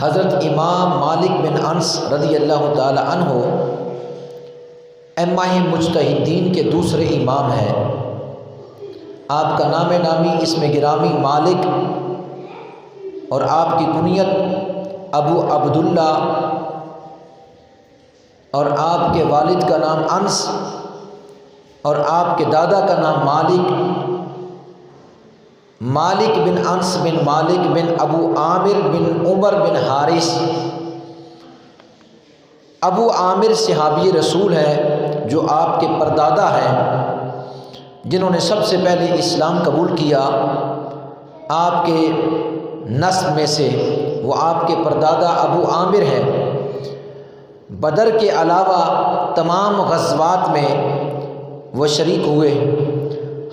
حضرت امام مالک بن انس رضی اللہ تعالی عنہ ائمہ مجتہدین کے دوسرے امام ہیں۔ آپ کا نام نامی اسم گرامی مالک اور آپ کی کنیت ابو عبداللہ اور آپ کے والد کا نام انس اور آپ کے دادا کا نام مالک بن انس بن مالک بن ابو عامر بن عمر بن حارث۔ ابو عامر صحابی رسول ہے جو آپ کے پردادا ہیں، جنہوں نے سب سے پہلے اسلام قبول کیا۔ آپ کے نسب میں سے وہ آپ کے پردادا ابو عامر ہیں۔ بدر کے علاوہ تمام غزوات میں وہ شریک ہوئے۔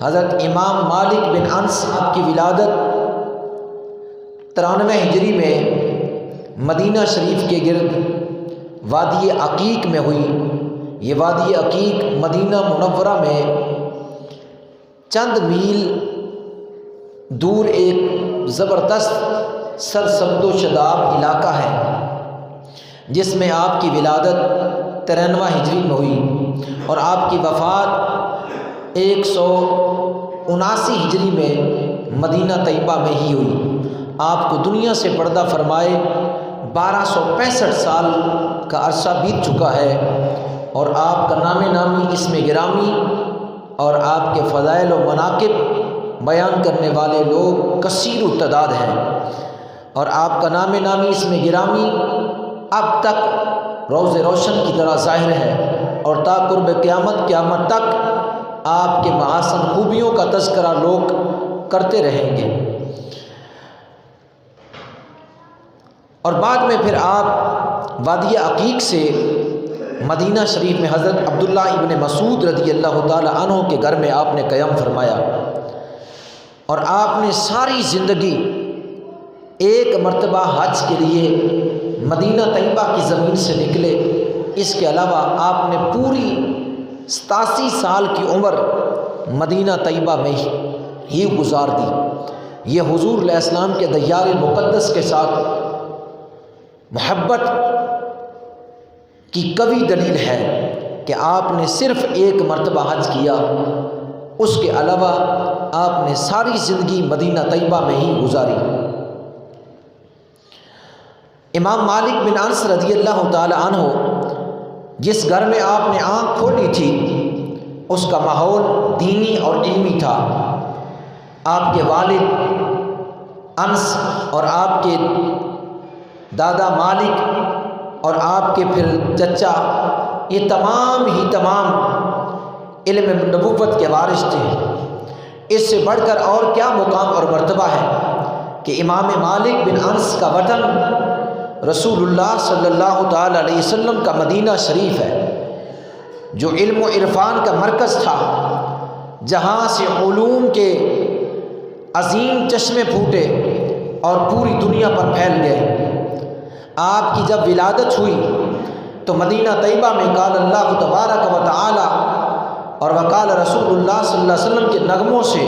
حضرت امام مالک بن انس آپ کی ولادت 93 ہجری میں مدینہ شریف کے گرد وادی عقیق میں ہوئی۔ یہ وادی عقیق مدینہ منورہ میں چند میل دور ایک زبردست سرسبز و شاداب علاقہ ہے، جس میں آپ کی ولادت 93 ہجری میں ہوئی اور آپ کی وفات 179 ہجری میں مدینہ طیبہ میں ہی ہوئی۔ آپ کو دنیا سے پردہ فرمائے 1265 سال کا عرصہ بیت چکا ہے، اور آپ کا نام نامی اسم گرامی اور آپ کے فضائل و مناقب بیان کرنے والے لوگ کثیر التعداد ہیں، اور آپ کا نام نامی اسم گرامی اب تک روز روشن کی طرح ظاہر ہے، اور تا قرب قیامت تک آپ کے محاسن خوبیوں کا تذکرہ لوگ کرتے رہیں گے۔ اور بعد میں پھر آپ وادی عقیق سے مدینہ شریف میں حضرت عبداللہ ابن مسعود رضی اللہ تعالی عنہ کے گھر میں آپ نے قیام فرمایا، اور آپ نے ساری زندگی ایک مرتبہ حج کے لیے مدینہ طیبہ کی زمین سے نکلے۔ اس کے علاوہ آپ نے پوری 87 سال کی عمر مدینہ طیبہ میں ہی گزار دی۔ یہ حضور علیہ السلام کے دیار مقدس کے ساتھ محبت کی قوی دلیل ہے کہ آپ نے صرف ایک مرتبہ حج کیا، اس کے علاوہ آپ نے ساری زندگی مدینہ طیبہ میں ہی گزاری۔ امام مالک بن انس رضی اللہ تعالی عنہ جس گھر میں آپ نے آنکھ کھولی تھی، اس کا ماحول دینی اور علمی تھا۔ آپ کے والد انس اور آپ کے دادا مالک اور آپ کے پھر چچا، یہ تمام علم نبوت کے وارث تھے۔ اس سے بڑھ کر اور کیا مقام اور مرتبہ ہے کہ امام مالک بن انس کا وطن رسول اللہ صلی اللہ تعالی علیہ وسلم کا مدینہ شریف ہے، جو علم و عرفان کا مرکز تھا، جہاں سے علوم کے عظیم چشمے پھوٹے اور پوری دنیا پر پھیل گئے۔ آپ کی جب ولادت ہوئی تو مدینہ طیبہ میں قال اللہ تبارک و تعالی اور وقال رسول اللہ صلی اللہ علیہ وسلم کے نغموں سے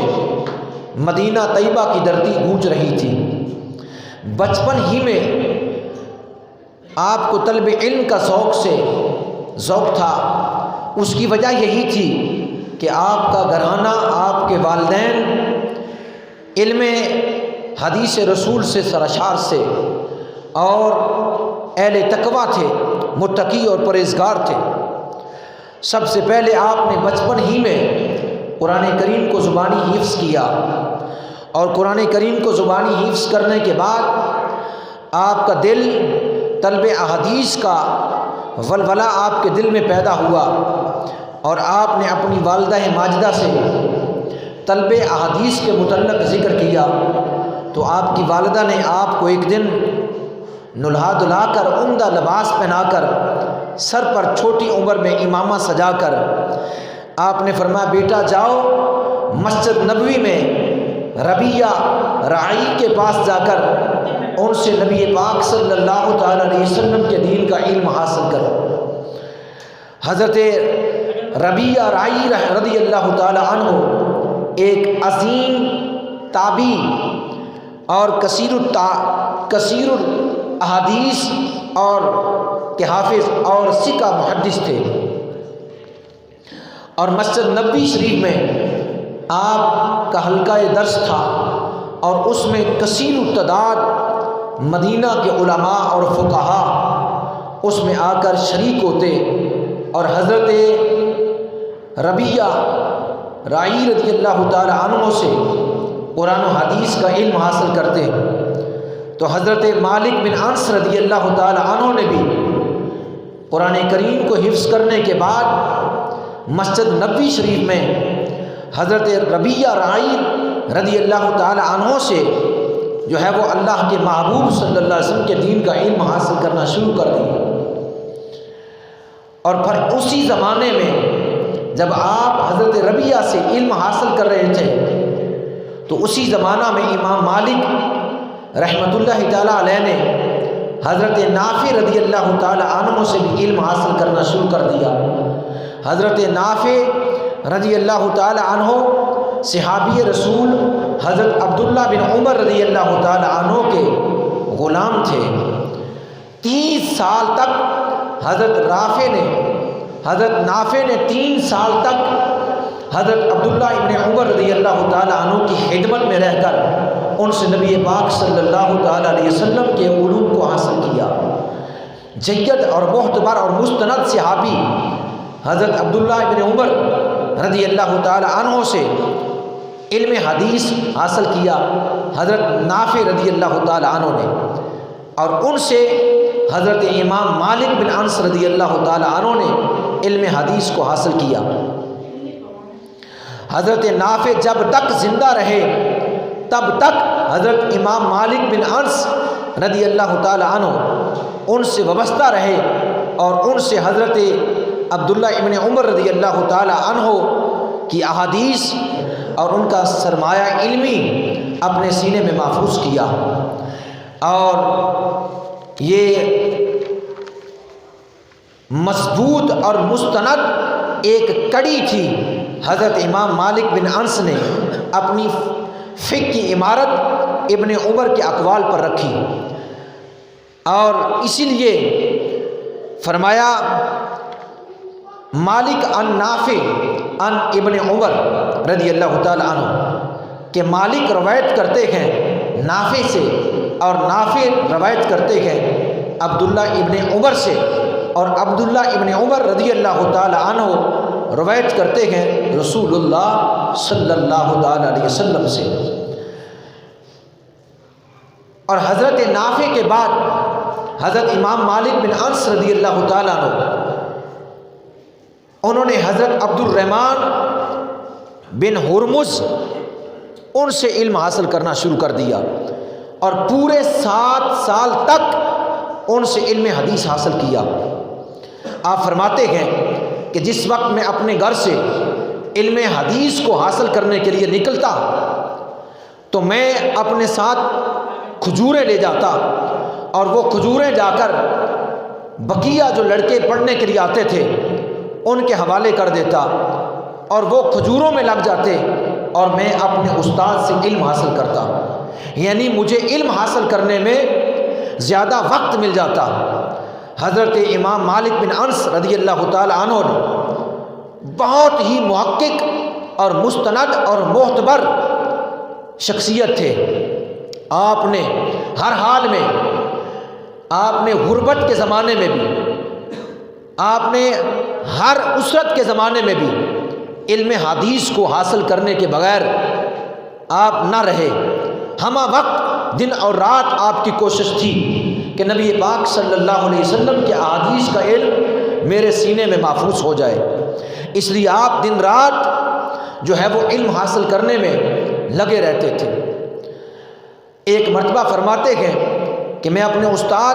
مدینہ طیبہ کی دھرتی گونج رہی تھی۔ بچپن ہی میں آپ کو طلب علم کا ذوق تھا۔ اس کی وجہ یہی تھی کہ آپ کا گھرانہ، آپ کے والدین علم حدیث رسول سے سرشار سے اور اہل تقویٰ تھے، متقی اور پرہیزگار تھے۔ سب سے پہلے آپ نے بچپن ہی میں قرآن کریم کو زبانی حفظ کیا، اور قرآن کریم کو زبانی حفظ کرنے کے بعد آپ کا دل طلب احادیث کا ولولہ آپ کے دل میں پیدا ہوا، اور آپ نے اپنی والدہ ماجدہ سے طلب احادیث کے متعلق ذکر کیا، تو آپ کی والدہ نے آپ کو ایک دن نلہا دھلا کر، عمدہ لباس پہنا کر، سر پر چھوٹی عمر میں امامہ سجا کر آپ نے فرمایا بیٹا جاؤ مسجد نبوی میں ربیہ راعی کے پاس جا کر ان سے نبی پاک صلی اللہ تعالی علیہ وسلم کے دین کا علم حاصل کرو۔ حضرت ربیہ راعی رضی اللہ تعالی عنہ ایک عظیم تابعی اور کثیر احادیث اور کے حافظ اور ثقہ محدث تھے، اور مسجد نبوی شریف میں آپ کا حلقہ درس تھا، اور اس میں کثیر التعداد مدینہ کے علماء اور فقہا اس میں آ کر شریک ہوتے، اور حضرت ربیہ رائی رضی اللہ تعالی عنہ سے قرآن و حدیث کا علم حاصل کرتے، تو حضرت مالک بن انس رضی اللہ تعالی عنہ نے بھی قرآن کریم کو حفظ کرنے کے بعد مسجد نبوی شریف میں حضرت ربیہ رائی رضی اللہ تعالی عنہ سے جو ہے وہ اللہ کے محبوب صلی اللہ علیہ وسلم کے دین کا علم حاصل کرنا شروع کر دیا۔ اور پھر اسی زمانے میں جب آپ حضرت ربیہ سے علم حاصل کر رہے تھے، تو اسی زمانہ میں امام مالک رحمۃ اللہ تعالیٰ علیہ نے حضرت نافع رضی اللہ تعالیٰ عنہ سے بھی علم حاصل کرنا شروع کر دیا۔ حضرت نافع رضی اللہ تعالیٰ عنہ صحابی رسول حضرت عبداللہ بن عمر رضی اللہ تعالیٰ عنہ کے غلام تھے۔ 30 سال تک حضرت نافع نے 3 سال تک حضرت عبداللہ ابن عمر رضی اللہ تعالیٰ عنہ کی خدمت میں رہ کر ان سے نبی پاک صلی اللہ تعالیٰ علیہ وسلم کے علوم کو حاصل کیا۔ جید اور معتبر اور مستند صحابی حضرت عبداللہ ابن عمر رضی اللہ تعالیٰ عنہ سے علم حدیث حاصل کیا حضرت نافع رضی اللہ تعالیٰ عنہ نے، اور ان سے حضرت امام مالک بن انس رضی اللہ تعالیٰ عنہ نے علم حدیث کو حاصل کیا۔ حضرت نافع جب تک زندہ رہے تب تک حضرت امام مالک بن انس رضی اللہ تعالیٰ عنہ ان سے وابستہ رہے، اور ان سے حضرت عبداللہ ابن عمر رضی اللہ تعالیٰ عنہ کی احادیث اور ان کا سرمایہ علمی اپنے سینے میں محفوظ کیا۔ اور یہ مضبوط اور مستند ایک کڑی تھی حضرت امام مالک بن انس نے اپنی فقہ کی عمارت ابن عمر کے اقوال پر رکھی، اور اسی لیے فرمایا مالک ان نافع ان ابن عمر رضی اللہ تعالی عنہ کہ مالک روایت کرتے ہیں نافع سے، اور نافع روایت کرتے ہیں عبداللہ ابن عمر سے، اور عبداللہ ابن عمر رضی اللہ تعالی عنہ روایت کرتے ہیں رسول اللہ صلی اللہ تعالی علیہ وسلم سے۔ اور حضرت نافع کے بعد حضرت امام مالک بن انس رضی اللہ تعالیٰ عنہ انہوں نے حضرت عبد الرحمن بن ہرمز ان سے علم حاصل کرنا شروع کر دیا، اور پورے 7 سال تک ان سے علم حدیث حاصل کیا۔ آپ فرماتے ہیں کہ جس وقت میں اپنے گھر سے علم حدیث کو حاصل کرنے کے لیے نکلتا تو میں اپنے ساتھ کھجوریں لے جاتا، اور وہ کھجوریں جا کر بقیہ جو لڑکے پڑھنے کے لیے آتے تھے ان کے حوالے کر دیتا، اور وہ کھجوروں میں لگ جاتے، اور میں اپنے استاد سے علم حاصل کرتا، یعنی مجھے علم حاصل کرنے میں زیادہ وقت مل جاتا۔ حضرت امام مالک بن انس رضی اللہ تعالی عنہ نے بہت ہی محقق اور مستند اور معتبر شخصیت تھے۔ آپ نے ہر حال میں، آپ نے غربت کے زمانے میں بھی، آپ نے ہر اسرت کے زمانے میں بھی علم حدیث کو حاصل کرنے کے بغیر آپ نہ رہے۔ ہمہ وقت دن اور رات آپ کی کوشش تھی کہ نبی پاک صلی اللہ علیہ وسلم کے احادیث کا علم میرے سینے میں محفوظ ہو جائے، اس لیے آپ دن رات جو ہے وہ علم حاصل کرنے میں لگے رہتے تھے۔ ایک مرتبہ فرماتے ہیں کہ میں اپنے استاد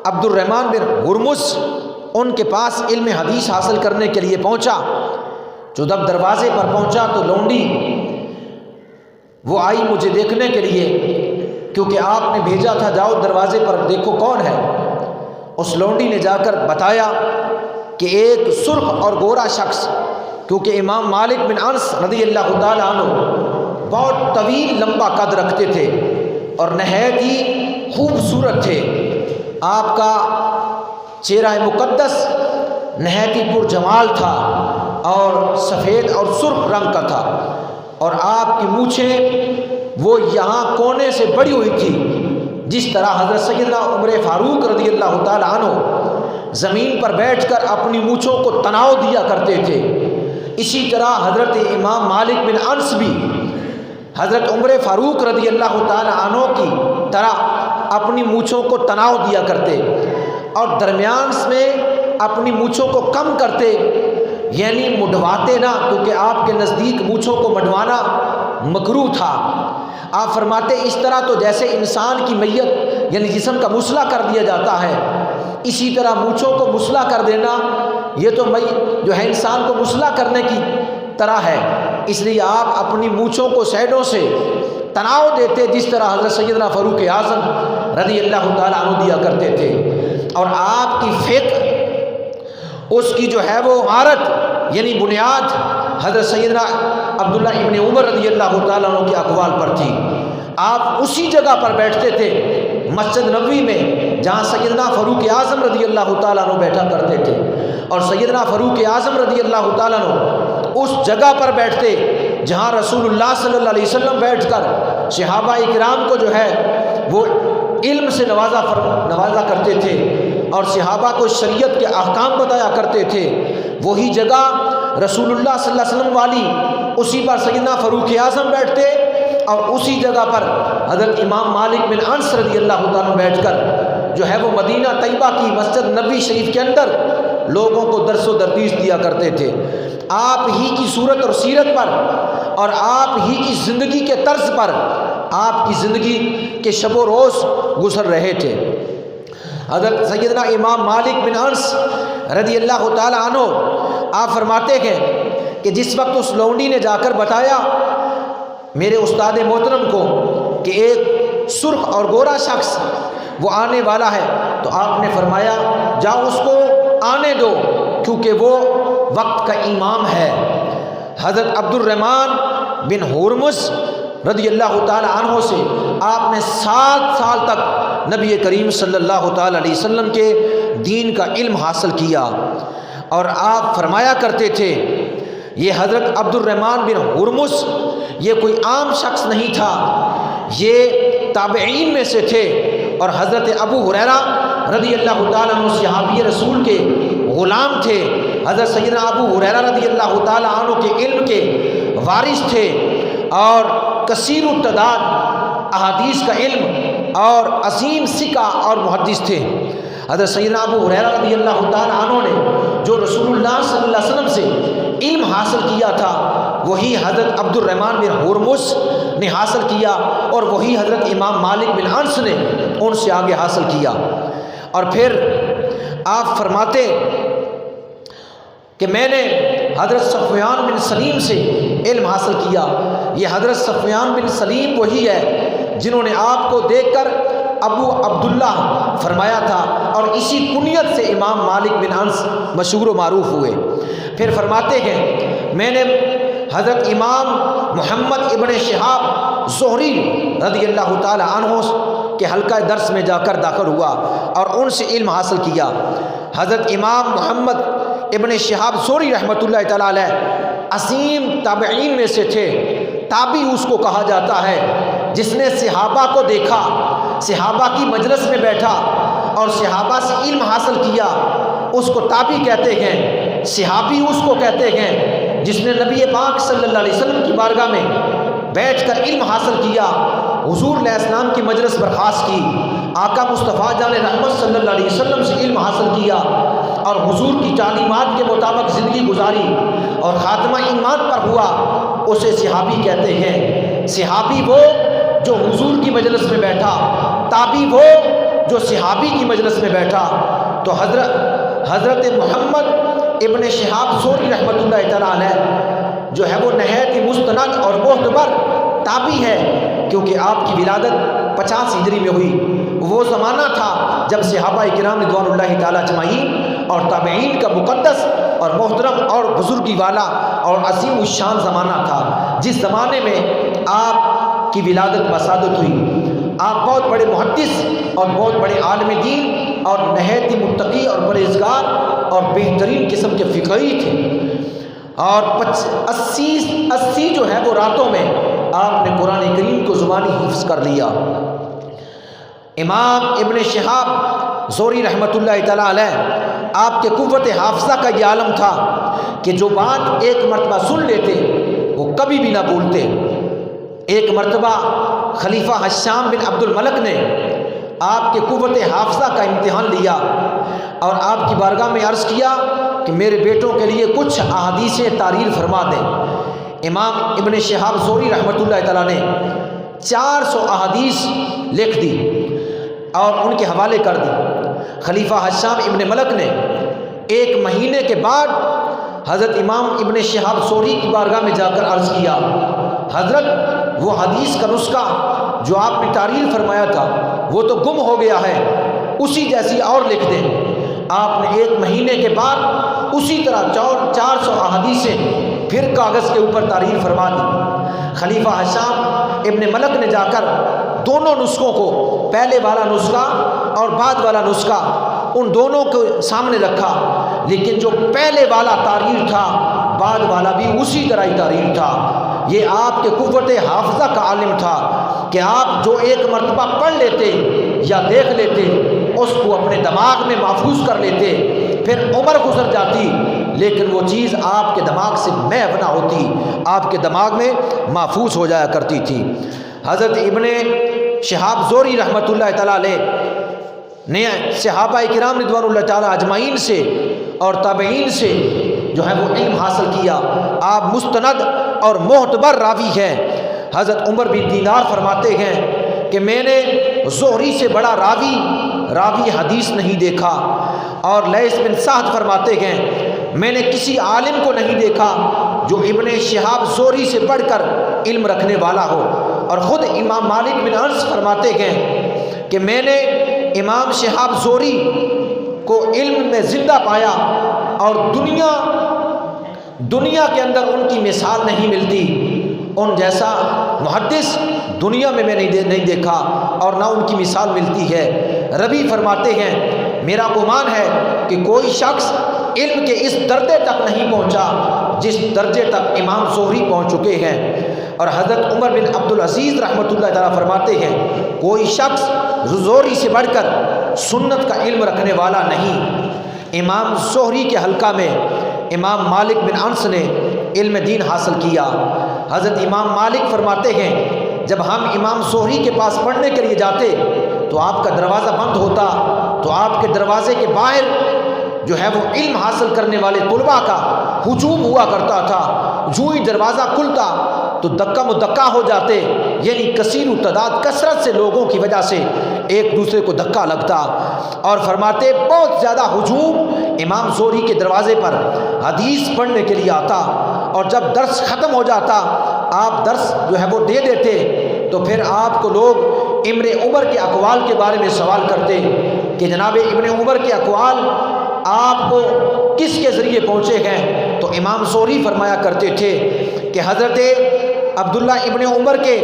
عبد الرحمن بن ہرمز ان کے پاس علم حدیث حاصل کرنے کے لیے پہنچا۔ جو جب دروازے پر پہنچا تو لونڈی وہ آئی مجھے دیکھنے کے لیے، کیونکہ آپ نے بھیجا تھا جاؤ دروازے پر دیکھو کون ہے۔ اس لونڈی نے جا کر بتایا کہ ایک سرخ اور گورا شخص، کیونکہ امام مالک بن انس رضی اللہ تعالی عنہ بہت طویل لمبا قد رکھتے تھے اور نہایت ہی خوبصورت تھے، آپ کا چہرہ مقدس نہایت پر جمال تھا اور سفید اور سرخ رنگ کا تھا، اور آپ کی مونچھیں وہ یہاں کونے سے بڑی ہوئی تھی، جس طرح حضرت سیدنا عمر فاروق رضی اللہ تعالی عنہ زمین پر بیٹھ کر اپنی مونچھوں کو تناؤ دیا کرتے تھے، اسی طرح حضرت امام مالک بن انس بھی حضرت عمر فاروق رضی اللہ تعالی عنہ کی طرح اپنی مونچھوں کو تناؤ دیا کرتے اور درمیان میں اپنی مونچھوں کو کم کرتے، یعنی مڈواتے نہ، کیونکہ آپ کے نزدیک مونچھوں کو مڈوانا مکروہ تھا۔ آپ فرماتے اس طرح تو جیسے انسان کی میت یعنی جسم کا مسلح کر دیا جاتا ہے، اسی طرح مونچھوں کو مسلح کر دینا یہ تو جو ہے انسان کو مسلح کرنے کی طرح ہے، اس لیے آپ اپنی مونچھوں کو سائڈوں سے تناؤ دیتے، جس طرح حضرت سیدنا فاروق اعظم رضی اللہ تعالیٰ عنہ دیا کرتے تھے۔ اور آپ کی فقہ، اس کی جو ہے وہ عمارت یعنی بنیاد حضرت سیدنا عبداللہ ابن عمر رضی اللہ تعالیٰ عنہ کے اقوال پر تھی۔ آپ اسی جگہ پر بیٹھتے تھے مسجد نبوی میں جہاں سیدنا فاروق اعظم رضی اللہ تعالیٰ عنہ بیٹھا کرتے تھے، اور سیدنا فاروق اعظم رضی اللہ تعالیٰ عنہ اس جگہ پر بیٹھتے جہاں رسول اللہ صلی اللہ علیہ وسلم بیٹھ کر صحابہ اکرام کو جو ہے وہ علم سے نوازا کرتے تھے اور صحابہ کو شریعت کے احکام بتایا کرتے تھے۔ وہی جگہ رسول اللہ صلی اللہ علیہ وسلم والی، اسی پر سیدنا فاروق اعظم بیٹھتے، اور اسی جگہ پر حضرت امام مالک بن انس رضی اللہ تعالیٰ بیٹھ کر جو ہے وہ مدینہ طیبہ کی مسجد نبوی شریف کے اندر لوگوں کو درس و تدریس دیا کرتے تھے۔ آپ ہی کی صورت اور سیرت پر اور آپ ہی کی زندگی کے طرز پر آپ کی زندگی کے شب و روز گزر رہے تھے۔ حضرت سیدنا امام مالک بن انس رضی اللہ تعالی عنہ آپ فرماتے ہیں کہ جس وقت اس لونڈی نے جا کر بتایا میرے استاد محترم کو کہ ایک سرخ اور گورا شخص وہ آنے والا ہے، تو آپ نے فرمایا جاؤ اس کو آنے دو کیونکہ وہ وقت کا امام ہے۔ حضرت عبد الرحمن بن ہرمز رضی اللہ تعالی عنہ سے آپ نے 7 سال تک نبی کریم صلی اللہ تعالی علیہ وسلم کے دین کا علم حاصل کیا، اور آپ فرمایا کرتے تھے یہ حضرت عبد الرحمن بن ہرمز یہ کوئی عام شخص نہیں تھا، یہ تابعین میں سے تھے، اور حضرت ابو ہریرہ رضی اللہ تعالیٰ عنہ صحابی رسول کے غلام تھے۔ حضرت سیدنا ابو ہریرہ رضی اللہ تعالیٰ عنہ کے علم کے وارث تھے، اور کثیر التعداد احادیث کا علم اور عظیم ثقہ اور محدث تھے۔ حضرت سیدنا ابو ہریرہ رضی اللہ تعالیٰ عنہ نے جو رسول اللہ صلی اللہ علیہ وسلم سے علم حاصل کیا تھا وہی حضرت عبد الرحمن بن ہرمز نے حاصل کیا، اور وہی حضرت امام مالک بن انس نے ان سے آگے حاصل کیا۔ اور پھر آپ فرماتے کہ میں نے حضرت صفوان بن سلیم سے علم حاصل کیا۔ یہ حضرت صفوان بن سلیم وہی ہے جنہوں نے آپ کو دیکھ کر ابو عبداللہ فرمایا تھا، اور اسی کنیت سے امام مالک بن انس مشہور و معروف ہوئے۔ پھر فرماتے ہیں میں نے حضرت امام محمد ابن شہاب زہری رضی اللہ تعالی عنہ کے حلقہ درس میں جا کر داخل ہوا اور ان سے علم حاصل کیا۔ حضرت امام محمد ابن شہاب زہری رحمۃ اللہ تعالی علیہ عظیم تابعین میں سے تھے، تابعی اس کو کہا جاتا ہے جس نے صحابہ کو دیکھا، صحابہ کی مجلس میں بیٹھا اور صحابہ سے علم حاصل کیا، اس کو تابعی کہتے ہیں۔ صحابی اس کو کہتے ہیں جس نے نبی پاک صلی اللہ علیہ وسلم کی بارگاہ میں بیٹھ کر علم حاصل کیا، حضور علیہ السلام کی مجلس برخاست کی، آقا مصطفیٰ جان رحمت صلی اللہ علیہ وسلم سے علم حاصل کیا اور حضور کی تعلیمات کے مطابق زندگی گزاری اور خاتمہ ایمان پر ہوا، اسے صحابی کہتے ہیں۔ صحابی وہ جو حضور کی مجلس میں بیٹھا، تابعی وہ جو صحابی کی مجلس میں بیٹھا۔ تو حضرت محمد ابن شہاب زہری رحمۃ اللہ تعالیٰ علیہ جو ہے وہ نہایت مستند اور معتبر تابعی ہے، کیونکہ آپ کی ولادت 50 ہجری میں ہوئی۔ وہ زمانہ تھا جب صحابہ کرام رضوان اللہ تعالیٰ اجمعین اور تابعین کا مقدس اور محترم اور بزرگی والا اور عظیم الشان زمانہ تھا، جس زمانے میں آپ کی ولادت بسعادت ہوئی۔ آپ بہت بڑے محدث اور بہت بڑے عالم دین اور نہایت ہی متقی اور پرہیزگار اور بہترین قسم کے فقیہ تھے، اور 80 جو ہے وہ راتوں میں آپ نے قرآن کریم کو زبانی حفظ کر لیا۔ امام ابن شہاب زہری رحمۃ اللہ تعالیٰ علیہ، آپ کے قوت حافظہ کا یہ عالم تھا کہ جو بات ایک مرتبہ سن لیتے وہ کبھی بھی نہ بھولتے۔ ایک مرتبہ خلیفہ حشام بن عبد الملک نے آپ کے قوت حافظہ کا امتحان لیا اور آپ کی بارگاہ میں عرض کیا کہ میرے بیٹوں کے لیے کچھ احادیثیں تعریل فرما دیں۔ امام ابن شہاب زہری رحمۃ اللہ تعالیٰ نے 400 احادیث لکھ دی اور ان کے حوالے کر دی۔ خلیفہ حشام ابن ملک نے 1 مہینے کے بعد حضرت امام ابن شہاب زہری کی بارگاہ میں جا کر عرض کیا، حضرت وہ حدیث کا نسخہ جو آپ نے تعریل فرمایا تھا وہ تو گم ہو گیا ہے، اسی جیسی اور لکھ دیں۔ آپ نے 1 مہینے کے بعد اسی طرح 400 احادیثیں پھر کاغذ کے اوپر تعریل فرما دی۔ خلیفہ حشام ابن ملک نے جا کر دونوں نسخوں کو، پہلے والا نسخہ اور بعد والا نسخہ، ان دونوں کو سامنے رکھا، لیکن جو پہلے والا تعریل تھا بعد والا بھی اسی طرح ہی تعریل تھا۔ یہ آپ کے قوت حافظہ کا عالم تھا کہ آپ جو ایک مرتبہ پڑھ لیتے یا دیکھ لیتے اس کو اپنے دماغ میں محفوظ کر لیتے، پھر عمر گزر جاتی لیکن وہ چیز آپ کے دماغ سے محو نہ ہوتی، آپ کے دماغ میں محفوظ ہو جایا کرتی تھی۔ حضرت ابن شہاب زہری رحمۃ اللہ تعالیٰ علیہ نے صحابہ کرام رضوان اللہ تعالیٰ اجمعین سے اور تابعین سے جو ہے وہ علم حاصل کیا۔ آپ مستند اور معتبر راوی ہیں۔ حضرت عمر بن دینار فرماتے ہیں کہ میں نے زہری سے بڑا راوی حدیث نہیں دیکھا، اور لیث بن سعد فرماتے ہیں میں نے کسی عالم کو نہیں دیکھا جو ابن شہاب زہری سے بڑھ کر علم رکھنے والا ہو، اور خود امام مالک بن انس فرماتے ہیں کہ میں نے امام شہاب زہری کو علم میں زندہ پایا، اور دنیا کے اندر ان کی مثال نہیں ملتی، ان جیسا محدث دنیا میں نہیں دیکھا اور نہ ان کی مثال ملتی ہے۔ ربی فرماتے ہیں میرا گمان ہے کہ کوئی شخص علم کے اس درجے تک نہیں پہنچا جس درجے تک امام زہری پہنچ چکے ہیں۔ اور حضرت عمر بن عبدالعزیز رحمۃ اللہ تعالیٰ فرماتے ہیں کوئی شخص زہری سے بڑھ کر سنت کا علم رکھنے والا نہیں۔ امام زہری کے حلقہ میں امام مالک بن انس نے علم دین حاصل کیا۔ حضرت امام مالک فرماتے ہیں جب ہم امام زہری کے پاس پڑھنے کے لیے جاتے تو آپ کا دروازہ بند ہوتا، تو آپ کے دروازے کے باہر جو ہے وہ علم حاصل کرنے والے طلباء کا ہجوم ہوا کرتا تھا۔ جو ہی دروازہ کھلتا تو دکا مدکا ہو جاتے، یعنی کثیر تعداد کثرت سے لوگوں کی وجہ سے ایک دوسرے کو دھکا لگتا، اور فرماتے بہت زیادہ ہجوم امام زہری کے دروازے پر حدیث پڑھنے کے لیے آتا، اور جب درس ختم ہو جاتا آپ درس جو ہے وہ دے دیتے تو پھر آپ کو لوگ ابن عمر کے اقوال کے بارے میں سوال کرتے کہ جناب ابن عمر کے اقوال آپ کو کس کے ذریعے پہنچے ہیں؟ تو امام زہری فرمایا کرتے تھے کہ حضرت عبداللہ ابن عمر کے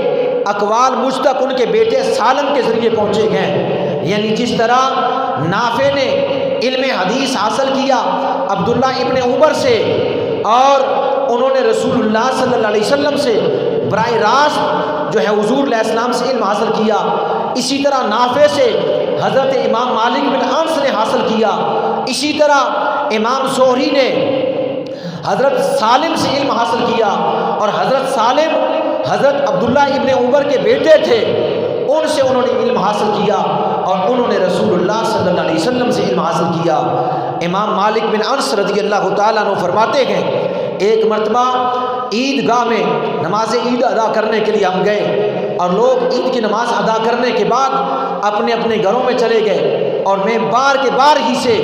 اقوال مجھ تک ان کے بیٹے سالم کے ذریعے پہنچے ہیں، یعنی جس طرح نافع نے علم حدیث حاصل کیا عبداللہ ابن عمر سے، اور انہوں نے رسول اللہ صلی اللہ علیہ وسلم سے براہ راست جو ہے حضور علیہ السلام سے علم حاصل کیا، اسی طرح نافع سے حضرت امام مالک بن انس نے حاصل کیا، اسی طرح امام زہری نے حضرت سالم سے علم حاصل کیا، اور حضرت سالم حضرت عبداللہ ابن عمر کے بیٹے تھے، ان سے انہوں نے علم حاصل کیا اور انہوں نے رسول اللہ صلی اللہ علیہ وسلم سے علم حاصل کیا۔ امام مالک بن انس رضی اللہ تعالیٰ عنہ فرماتے ہیں ایک مرتبہ عید گاہ میں نماز عید ادا کرنے کے لیے ہم گئے، اور لوگ عید کی نماز ادا کرنے کے بعد اپنے اپنے گھروں میں چلے گئے، اور میں بار ہی سے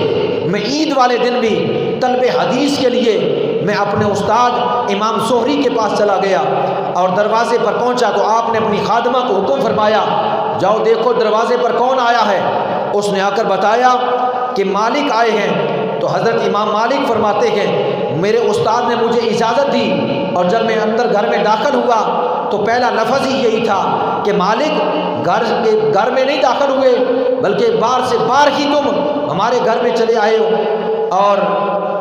میں عید والے دن بھی طلب حدیث کے لیے میں اپنے استاد امام زہری کے پاس چلا گیا، اور دروازے پر پہنچا تو آپ نے اپنی خادمہ کو حکم فرمایا جاؤ دیکھو دروازے پر کون آیا ہے۔ اس نے آ کر بتایا کہ مالک آئے ہیں، تو حضرت امام مالک فرماتے ہیں میرے استاد نے مجھے اجازت دی، اور جب میں اندر گھر میں داخل ہوا تو پہلا لفظ ہی یہی تھا کہ مالک گھر میں نہیں داخل ہوئے بلکہ باہر سے باہر ہی تم ہمارے گھر میں چلے آئے ہو، اور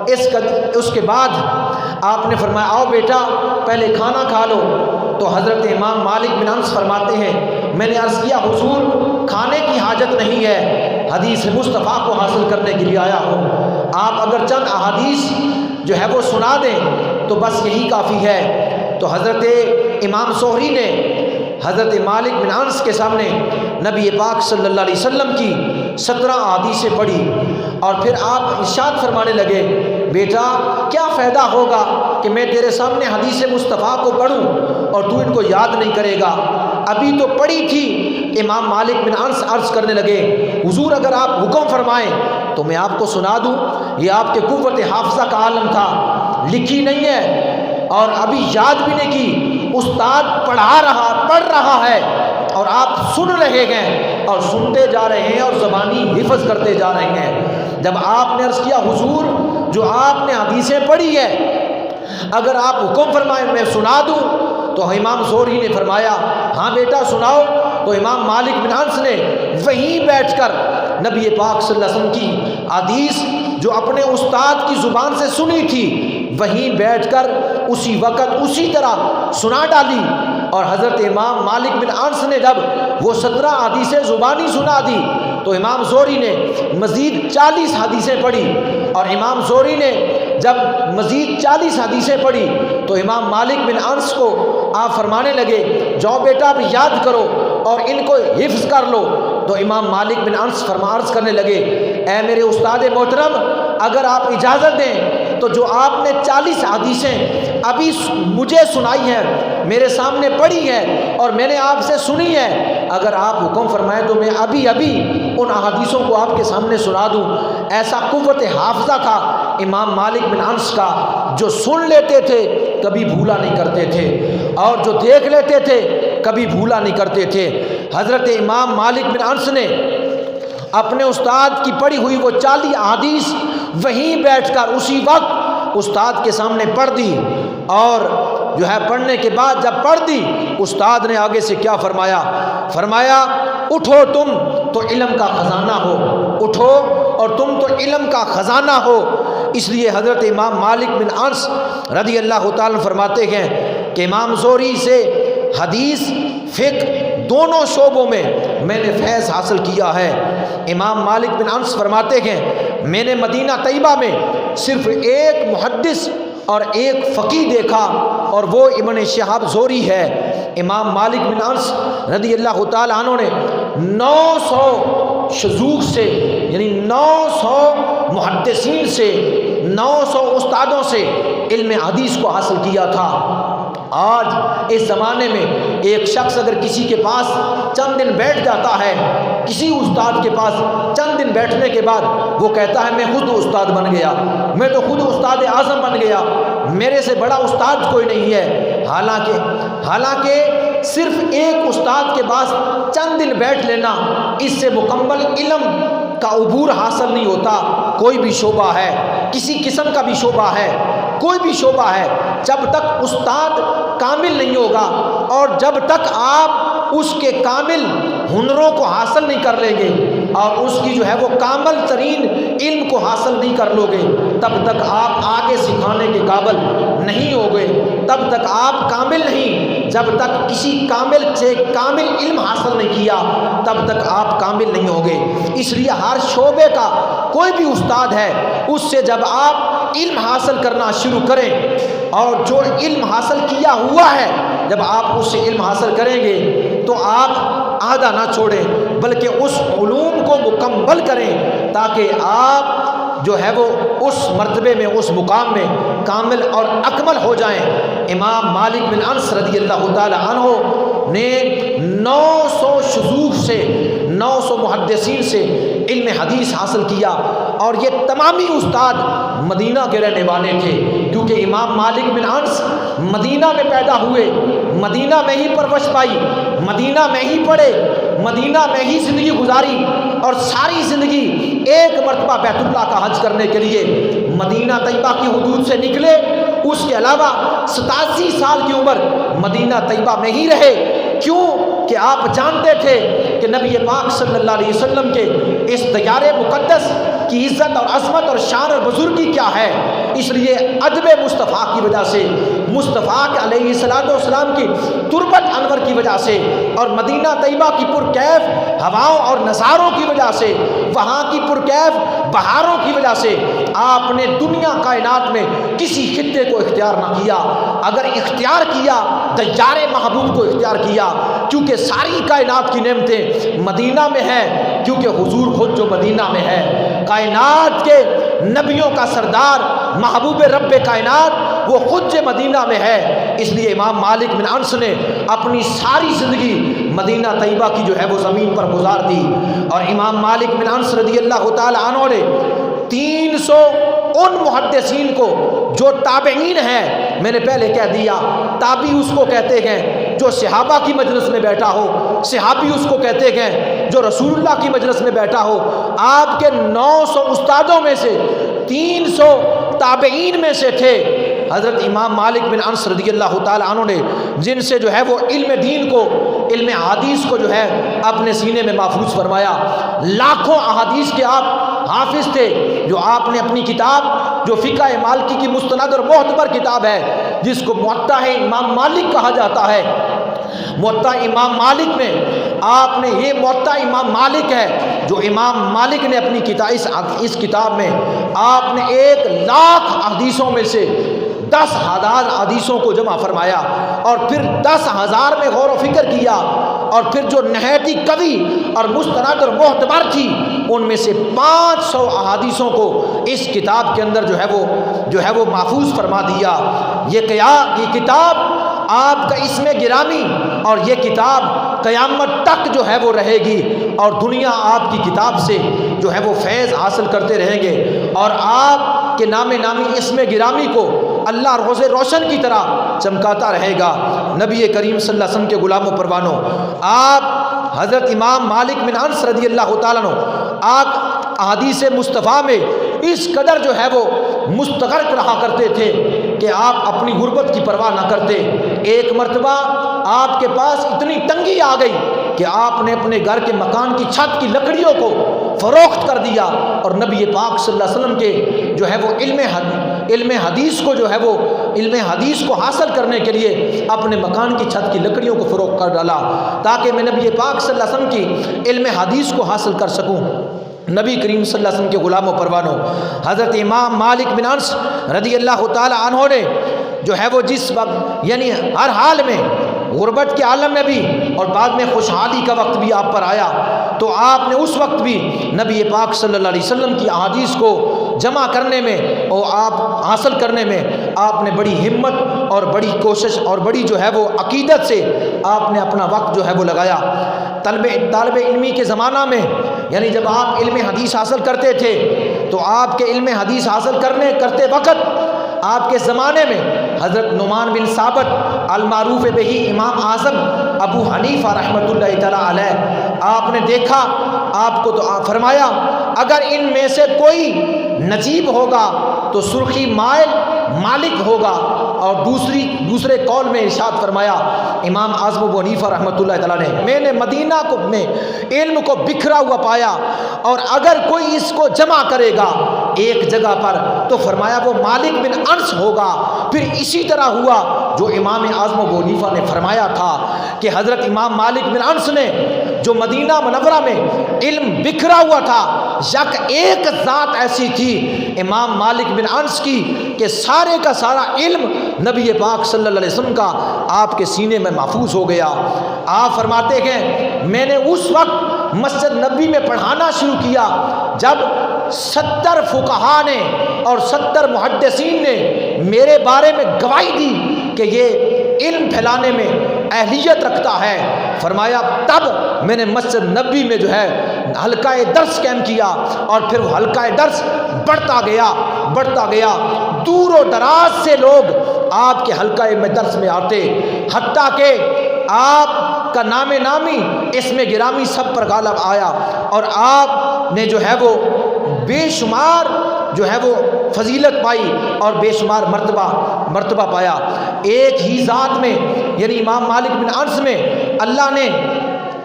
اس کے بعد آپ نے فرمایا آؤ بیٹا پہلے کھانا کھا لو۔ تو حضرت امام مالک بن انس فرماتے ہیں میں نے عرض کیا حضور کھانے کی حاجت نہیں ہے، حدیث مصطفیٰ کو حاصل کرنے کے لیے آیا ہوں، آپ اگر چند احادیث جو ہے وہ سنا دیں تو بس یہی کافی ہے۔ تو حضرت امام زہری نے حضرت مالک بن انس کے سامنے نبی پاک صلی اللہ علیہ وسلم کی 17 احادیثیں پڑھی، اور پھر آپ ارشاد فرمانے لگے بیٹا کیا فائدہ ہوگا کہ میں تیرے سامنے حدیث مصطفیٰ کو پڑھوں اور تو ان کو یاد نہیں کرے گا، ابھی تو پڑھی تھی۔ امام مالک بن انس عرض کرنے لگے حضور اگر آپ حکم فرمائیں تو میں آپ کو سنا دوں، یہ آپ کے قوت حافظہ کا عالم تھا، لکھی نہیں ہے اور ابھی یاد بھی نہیں کی، استاد پڑھ رہا ہے اور آپ سن رہے ہیں اور سنتے جا رہے ہیں اور زبانی حفظ کرتے جا رہے ہیں۔ جب آپ نے عرض کیا حضور جو آپ نے حدیثیں پڑھی ہے اگر آپ حکم فرمائیں میں سنا دوں، تو امام زہری نے فرمایا ہاں بیٹا سناؤ۔ تو امام مالک بن انس نے وہیں بیٹھ کر نبی پاک صلی اللہ علیہ وسلم کی حدیث جو اپنے استاد کی زبان سے سنی تھی وہیں بیٹھ کر اسی وقت اسی طرح سنا ڈالی، اور حضرت امام مالک بن انس نے جب وہ 17 حدیثیں زبانی سنا دی تو امام زہری نے مزید 40 حدیثیں پڑھی، اور امام زہری نے جب مزید 40 حدیثیں پڑھی تو امام مالک بن انس کو آپ فرمانے لگے جاؤ بیٹا اب یاد کرو اور ان کو حفظ کر لو۔ تو امام مالک بن انس عرض کرنے لگے اے میرے استاد محترم اگر آپ اجازت دیں تو جو آپ نے 40 حدیثیں ابھی مجھے سنائی ہیں میرے سامنے پڑھی ہے اور میں نے آپ سے سنی ہے، اگر آپ حکم فرمائیں تو میں ابھی ان احادیثوں کو آپ کے سامنے سنا دوں۔ ایسا قوت حافظہ تھا امام مالک بن انس کا، جو سن لیتے تھے کبھی بھولا نہیں کرتے تھے، اور جو دیکھ لیتے تھے کبھی بھولا نہیں کرتے تھے۔ حضرت امام مالک بن انس نے اپنے استاد کی پڑھی ہوئی وہ 40 احادیث وہیں بیٹھ کر اسی وقت استاد کے سامنے پڑھ دی، اور جو ہے پڑھنے کے بعد جب پڑھ دی استاد نے آگے سے کیا فرمایا اٹھو تم تو علم کا خزانہ ہو، اٹھو اور تم تو علم کا خزانہ ہو۔ اس لیے حضرت امام مالک بن انس رضی اللہ تعالیٰ فرماتے ہیں کہ امام زہری سے حدیث فقہ دونوں شعبوں میں نے فیض حاصل کیا ہے۔ امام مالک بن انس فرماتے ہیں میں نے مدینہ طیبہ میں صرف ایک محدث اور ایک فقیہ دیکھا اور وہ ابن شہاب زہری ہے۔ امام مالک بن انس رضی اللہ تعالیٰ عنہ نے 900 شذوذ سے یعنی 900 محدثین سے 900 استادوں سے علم حدیث کو حاصل کیا تھا۔ آج اس زمانے میں ایک شخص اگر کسی کے پاس چند دن بیٹھ جاتا ہے، کسی استاد کے پاس چند دن بیٹھنے کے بعد وہ کہتا ہے میں خود استاد بن گیا، میں تو خود استاد اعظم بن گیا، میرے سے بڑا استاد کوئی نہیں ہے۔ حالانکہ صرف ایک استاد کے پاس چند دن بیٹھ لینا اس سے مکمل علم کا عبور حاصل نہیں ہوتا۔ کوئی بھی شعبہ ہے، کسی قسم کا بھی شعبہ ہے، کوئی بھی شعبہ ہے، جب تک استاد کامل نہیں ہوگا اور جب تک آپ اس کے کامل ہنروں کو حاصل نہیں کر لیں گے اور اس کی جو ہے وہ کامل ترین علم کو حاصل نہیں کر لو گے تب تک آپ آگے سکھانے کے قابل نہیں ہوگے، تب تک آپ کامل نہیں، جب تک کسی کامل سے کامل علم حاصل نہیں کیا تب تک آپ کامل نہیں ہوگے۔ اس لیے ہر شعبے کا کوئی بھی استاد ہے، اس سے جب آپ علم حاصل کرنا شروع کریں اور جو علم حاصل کیا ہوا ہے جب آپ اس سے علم حاصل کریں گے تو آپ آدھا نہ چھوڑیں بلکہ اس علوم کو مکمل کریں تاکہ آپ جو ہے وہ اس مرتبے میں اس مقام میں کامل اور اکمل ہو جائیں۔ امام مالک بن انس رضی اللہ تعالی عنہ نے 900 شذوذ سے 900 محدثین سے علم حدیث حاصل کیا، اور یہ تمامی استاد مدینہ کے رہنے والے تھے، کیونکہ امام مالک بن انس مدینہ میں پیدا ہوئے، مدینہ میں ہی پرورش پائی، مدینہ میں ہی پڑھے، مدینہ میں ہی زندگی گزاری، اور ساری زندگی ایک مرتبہ بیت اللہ کا حج کرنے کے لیے مدینہ طیبہ کی حدود سے نکلے۔ اس کے علاوہ 87 سال کی عمر مدینہ طیبہ میں ہی رہے، کیوں کہ آپ جانتے تھے کہ نبی پاک صلی اللہ علیہ وسلم کے اس دیار مقدس کی عزت اور عظمت اور شان اور بزرگی کیا ہے، اس لیے ادب مصطفیٰ کی وجہ سے، مصطفیٰ کے علیہ الصلوۃ والسلام کی تربت انور کی وجہ سے، اور مدینہ طیبہ کی پرکیف ہواؤں اور نظاروں کی وجہ سے، وہاں کی پرکیف بہاروں کی وجہ سے آپ نے دنیا کائنات میں کسی خطے کو اختیار نہ کیا، اگر اختیار کیا دیار محبوب کو اختیار کیا، کیونکہ ساری کائنات کی نعمتیں مدینہ میں ہیں، کیونکہ حضور خود جو مدینہ میں ہے، کائنات کے نبیوں کا سردار محبوب رب کائنات وہ خود جو مدینہ میں ہے، اس لیے امام مالک بن انس نے اپنی ساری زندگی مدینہ طیبہ کی جو ہے وہ زمین پر گزار دی۔ اور امام مالک بن انس رضی اللہ تعالی عنہ نے 300 ان محدثین کو جو تابعین ہیں، میں نے پہلے کہہ دیا تابعی اس کو کہتے ہیں جو صحابہ کی مجلس میں بیٹھا ہو، صحابی اس کو کہتے ہیں جو رسول اللہ کی مجلس میں بیٹھا ہو، آپ کے 900 استادوں میں سے 300 تابعین میں سے تھے حضرت امام مالک بن انس رضی اللہ تعالی عنہ نے، جن سے جو ہے وہ علم دین کو، علم حدیث کو جو ہے اپنے سینے میں محفوظ فرمایا۔ لاکھوں احادیث کے آپ حافظ تھے، جو آپ نے اپنی کتاب جو فقہ مالکی کی مستند اور معتبر کتاب ہے، جس کو موطا امام مالک کہا جاتا ہے، موطا امام مالک میں آپ نے، یہ موطا امام مالک ہے جو امام مالک نے اپنی کتاب، اس کتاب میں آپ نے 1,00,000 حدیثوں میں سے 10,000 حدیثوں کو جمع فرمایا، اور پھر 10,000 میں غور و فکر کیا، اور پھر جو نہایت ہی قوی اور مستند اور معتبر تھی ان میں سے 500 احادیثوں کو اس کتاب کے اندر جو ہے وہ محفوظ فرما دیا۔ یہ کتاب آپ کا اسم گرامی، اور یہ کتاب قیامت تک جو ہے وہ رہے گی، اور دنیا آپ کی کتاب سے جو ہے وہ فیض حاصل کرتے رہیں گے، اور آپ کے نام نامی اسم گرامی کو اللہ روز روشن کی طرح چمکاتا رہے گا۔ نبی کریم صلی اللہ علیہ وسلم کے غلام و پروانوں، آپ حضرت امام مالک بن انس رضی اللہ تعالیٰ عنہ آپ احادیث مصطفیٰ میں اس قدر جو ہے وہ مستغرق رہا کرتے تھے کہ آپ اپنی غربت کی پرواہ نہ کرتے۔ ایک مرتبہ آپ کے پاس اتنی تنگی آ گئی کہ آپ نے اپنے گھر کے مکان کی چھت کی لکڑیوں کو فروخت کر دیا، اور نبی پاک صلی اللہ علیہ وسلم کے جو ہے وہ علم حدیث کو جو ہے وہ علم حدیث کو حاصل کرنے کے لیے اپنے مکان کی چھت کی لکڑیوں کو فروخت کر ڈالا، تاکہ میں نبی پاک صلی اللہ علیہ وسلم کی علم حدیث کو حاصل کر سکوں۔ نبی کریم صلی اللہ علیہ وسلم کے غلام و پروانوں، حضرت امام مالک بن انس رضی اللہ تعالی عنہ نے جو ہے وہ جس وقت، یعنی ہر حال میں، غربت کے عالم میں بھی اور بعد میں خوشحالی کا وقت بھی آپ پر آیا، تو آپ نے اس وقت بھی نبی پاک صلی اللہ علیہ وسلم کی احادیث کو جمع کرنے میں اور آپ حاصل کرنے میں آپ نے بڑی ہمت اور بڑی کوشش اور بڑی جو ہے وہ عقیدت سے آپ نے اپنا وقت جو ہے وہ لگایا۔ طالب علمی کے زمانہ میں، یعنی جب آپ علم حدیث حاصل کرتے تھے، تو آپ کے علم حدیث حاصل کرتے وقت آپ کے زمانے میں حضرت نعمان بن ثابت المعروف بہی امام اعظم ابو حنیفہ رحمۃ اللہ تعالی علیہ، آپ نے دیکھا، آپ کو تو فرمایا اگر ان میں سے کوئی نجیب ہوگا تو سرخی مائل مالک ہوگا، اور دوسرے قول میں ارشاد فرمایا امام اعظم ابو حنیفہ رحمۃ اللہ تعالیٰ نے، میں نے مدینہ میں علم کو بکھرا ہوا پایا، اور اگر کوئی اس کو جمع کرے گا ایک جگہ پر تو فرمایا وہ مالک بن انس ہوگا۔ پھر اسی طرح ہوا جو امام اعظم ابو حنیفہ نے فرمایا تھا کہ حضرت امام مالک بن انس نے جو مدینہ منورہ میں علم بکھرا ہوا تھا، یک ایک ذات ایسی تھی امام مالک بن انس کی کہ سارے کا سارا علم نبی پاک صلی اللہ علیہ وسلم کا آپ کے سینے میں محفوظ ہو گیا۔ آپ فرماتے ہیں میں نے اس وقت مسجد نبی میں پڑھانا شروع کیا جب 70 فقہا نے اور 70 محدثین نے میرے بارے میں گواہی دی کہ یہ علم پھیلانے میں اہلیت رکھتا ہے۔ فرمایا تب میں نے مسجد نبی میں جو ہے حلقہ درس قائم کیا، اور پھر وہ حلقہ درس بڑھتا گیا، دور و دراز سے لوگ آپ کے حلقہ درس میں آتے، حتیٰ کہ آپ کا نام نامی اسم گرامی سب پر غالب آیا، اور آپ نے جو ہے وہ بے شمار جو ہے وہ فضیلت پائی اور بے شمار مرتبہ پایا۔ ایک ہی ذات میں، یعنی امام مالک بن انس میں اللہ نے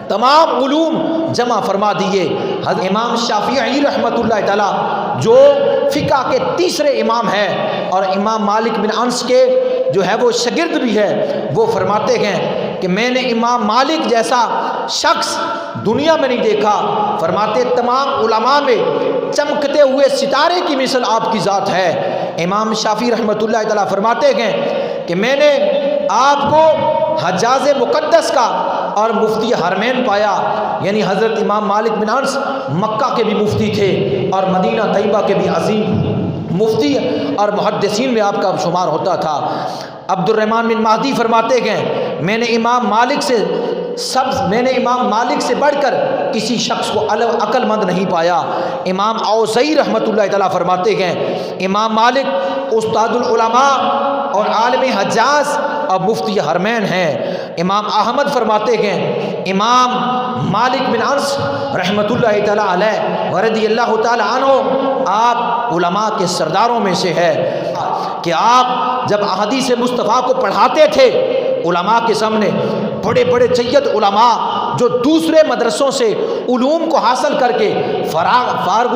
تمام علوم جمع فرما دیے۔ حضرت امام شافعی رحمۃ اللہ تعالی جو فقہ کے تیسرے امام ہیں اور امام مالک بن انس کے جو ہے وہ شاگرد بھی ہے، وہ فرماتے ہیں کہ میں نے امام مالک جیسا شخص دنیا میں نہیں دیکھا۔ فرماتے تمام علماء میں چمکتے ہوئے ستارے کی مثل آپ کی ذات ہے۔ امام شافعی رحمۃ اللہ تعالیٰ فرماتے ہیں کہ میں نے آپ کو حجاز مقدس کا اور مفتی حرمین پایا، یعنی حضرت امام مالک بن انس مکہ کے بھی مفتی تھے اور مدینہ طیبہ کے بھی عظیم مفتی اور محدثین میں آپ کا شمار ہوتا تھا۔ عبد الرحمن بن مہدی فرماتے ہیں میں نے امام مالک سے بڑھ کر کسی شخص کو عقل مند نہیں پایا۔ امام اوزعی رحمۃ اللہ تعالیٰ فرماتے ہیں امام مالک استاد العلماء اور عالم حجاز اور مفتی حرمین ہیں۔ امام احمد فرماتے ہیں امام مالک بن انس رحمۃ اللہ تعالیٰ علیہ ورضی اللہ تعالیٰ عنہ آپ علماء کے سرداروں میں سے ہے کہ آپ جب احادیث مصطفیٰ کو پڑھاتے تھے علماء کے سامنے، بڑے بڑے جید علماء جو دوسرے مدرسوں سے علوم کو حاصل کر کے فارغ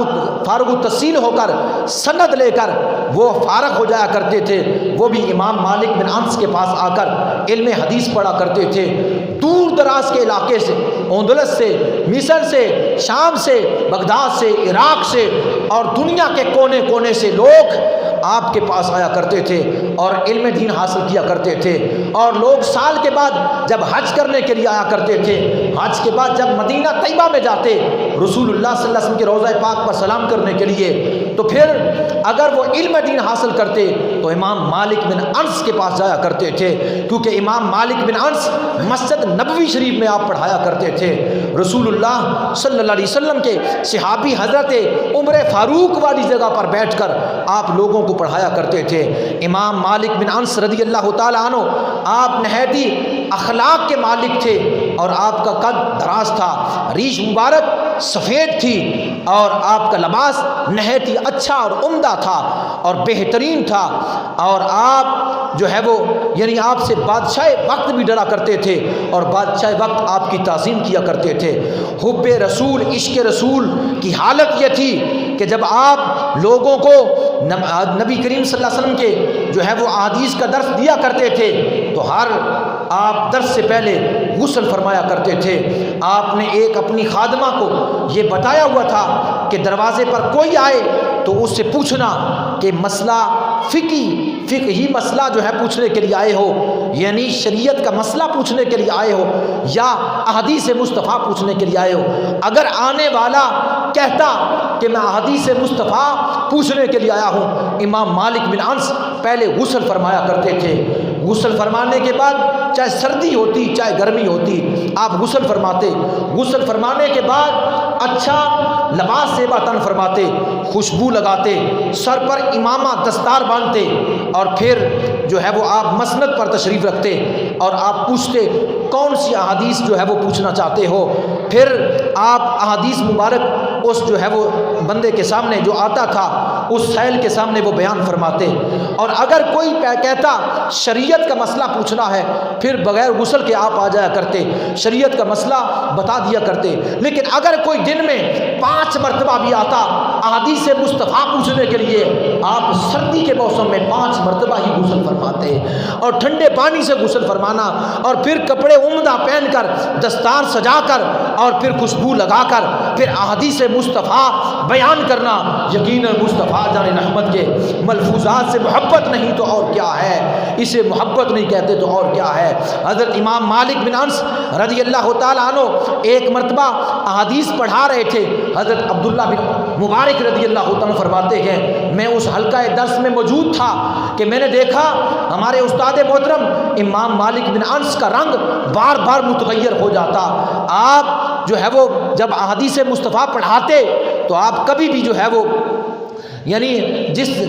التحصیل ہو کر سند لے کر وہ فارغ ہو جایا کرتے تھے، وہ بھی امام مالک بن انس کے پاس آ کر علم حدیث پڑھا کرتے تھے۔ دور دراز کے علاقے سے، اندلس سے، مصر سے، شام سے، بغداد سے، عراق سے اور دنیا کے کونے کونے سے لوگ آپ کے پاس آیا کرتے تھے اور علم دین حاصل کیا کرتے تھے۔ اور لوگ سال کے بعد جب حج کرنے کے لیے آیا کرتے تھے، حج کے بعد جب مدینہ طیبہ میں جاتے رسول اللہ صلی اللہ علیہ وسلم کے روضہ پاک پر سلام کرنے کے لیے، تو پھر اگر وہ علم دین حاصل کرتے تو امام مالک بن انس کے پاس جایا کرتے تھے، کیونکہ امام مالک بن انس مسجد نبوی شریف میں آپ پڑھایا کرتے تھے۔ رسول اللہ صلی اللہ علیہ وسلم کے صحابی حضرت عمر فاروق والی جگہ پر بیٹھ کر آپ لوگوں کو پڑھایا کرتے تھے۔ امام مالک بن انس رضی اللہ تعالیٰ عنہ آپ نہایتی اخلاق کے مالک تھے اور آپ کا قد دراز تھا، ریش مبارک سفید تھی اور آپ کا لباس نہایتی اچھا اور عمدہ تھا اور بہترین تھا، اور آپ جو ہے وہ یعنی آپ سے بادشاہ وقت بھی ڈرا کرتے تھے اور بادشاہ وقت آپ کی تعظیم کیا کرتے تھے۔ حب رسول، عشق رسول کی حالت یہ تھی کہ جب آپ لوگوں کو نبی کریم صلی اللہ علیہ وسلم کے جو ہے وہ احادیث کا درس دیا کرتے تھے تو ہر آپ درس سے پہلے غسل فرمایا کرتے تھے۔ آپ نے ایک اپنی خادمہ کو یہ بتایا ہوا تھا کہ دروازے پر کوئی آئے تو اس سے پوچھنا کہ مسئلہ فقہی مسئلہ جو ہے پوچھنے کے لیے آئے ہو، یعنی شریعت کا مسئلہ پوچھنے کے لیے آئے ہو یا احادیث مصطفیٰ پوچھنے کے لیے آئے ہو۔ اگر آنے والا کہتا کہ میں احادیث مصطفیٰ پوچھنے کے لیے آیا ہوں، امام مالک بن انس پہلے غسل فرمایا کرتے تھے۔ غسل فرمانے کے بعد چاہے سردی ہوتی چاہے گرمی ہوتی آپ غسل فرماتے، غسل فرمانے کے بعد اچھا لباس زیبا تن فرماتے، خوشبو لگاتے، سر پر امامہ دستار باندھتے اور پھر جو ہے وہ آپ مسند پر تشریف رکھتے اور آپ پوچھتے کون سی احادیث جو ہے وہ پوچھنا چاہتے ہو۔ پھر آپ احادیث مبارک اس جو ہے وہ بندے کے سامنے جو آتا تھا اس سائل کے سامنے وہ بیان فرماتے، اور اگر کوئی کہتا شریعت کا مسئلہ پوچھنا ہے پھر بغیر غسل کے آپ آ جایا کرتے، شریعت کا مسئلہ بتا دیا کرتے۔ لیکن اگر کوئی دن میں 5 مرتبہ بھی آتا احادیث مصطفیٰ پوچھنے کے لیے، آپ سردی کے موسم میں 5 مرتبہ ہی غسل فرماتے اور ٹھنڈے پانی سے غسل فرمانا اور پھر کپڑے عمدہ پہن کر دستار سجا کر اور پھر خوشبو لگا کر پھر احادیث مصطفیٰ بیان کرنا۔ یقیناً مصطفیٰ جان رحمت کے ملفوظات سے محبت نہیں تو اور کیا ہے، اسے محبت نہیں کہتے تو اور کیا ہے۔ حضرت امام مالک بن انس رضی اللہ تعالیٰ عنہ ایک مرتبہ احادیث پڑھا رہے تھے، حضرت عبداللہ بن مبارک رضی اللہ تعالیٰ فرماتے ہیں میں اس حلقہ درس میں موجود تھا کہ میں نے دیکھا ہمارے استاد محترم امام مالک بن انس کا رنگ بار بار متغیر ہو جاتا۔ آپ جو ہے وہ جب احادیث مصطفیٰ پڑھاتے تو آپ کبھی بھی جو ہے وہ یعنی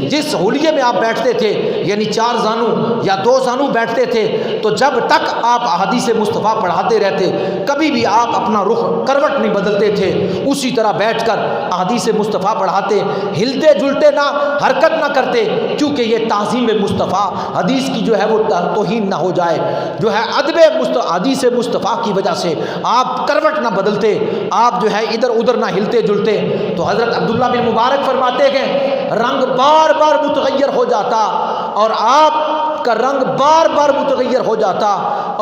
جس حلیے میں آپ بیٹھتے تھے، یعنی 4 زانو یا 2 زانو بیٹھتے تھے، تو جب تک آپ احادیث مصطفیٰ پڑھاتے رہتے، کبھی بھی آپ اپنا رخ کروٹ نہیں بدلتے تھے، اسی طرح بیٹھ کر احادیث مصطفیٰ پڑھاتے، ہلتے جلتے نہ، حرکت نہ کرتے، کیونکہ یہ تعظیم مصطفیٰ، حدیث کی جو ہے وہ توہین نہ ہو جائے، جو ہے ادب حدیث مصطفیٰ کی وجہ سے آپ کروٹ نہ بدلتے، آپ جو ہے ادھر ادھر نہ ہلتے جلتے۔ تو حضرت عبداللہ بن مبارک فرماتے ہیں رنگ بار بار متغیر ہو جاتا، اور آپ کا رنگ بار بار متغیر ہو جاتا،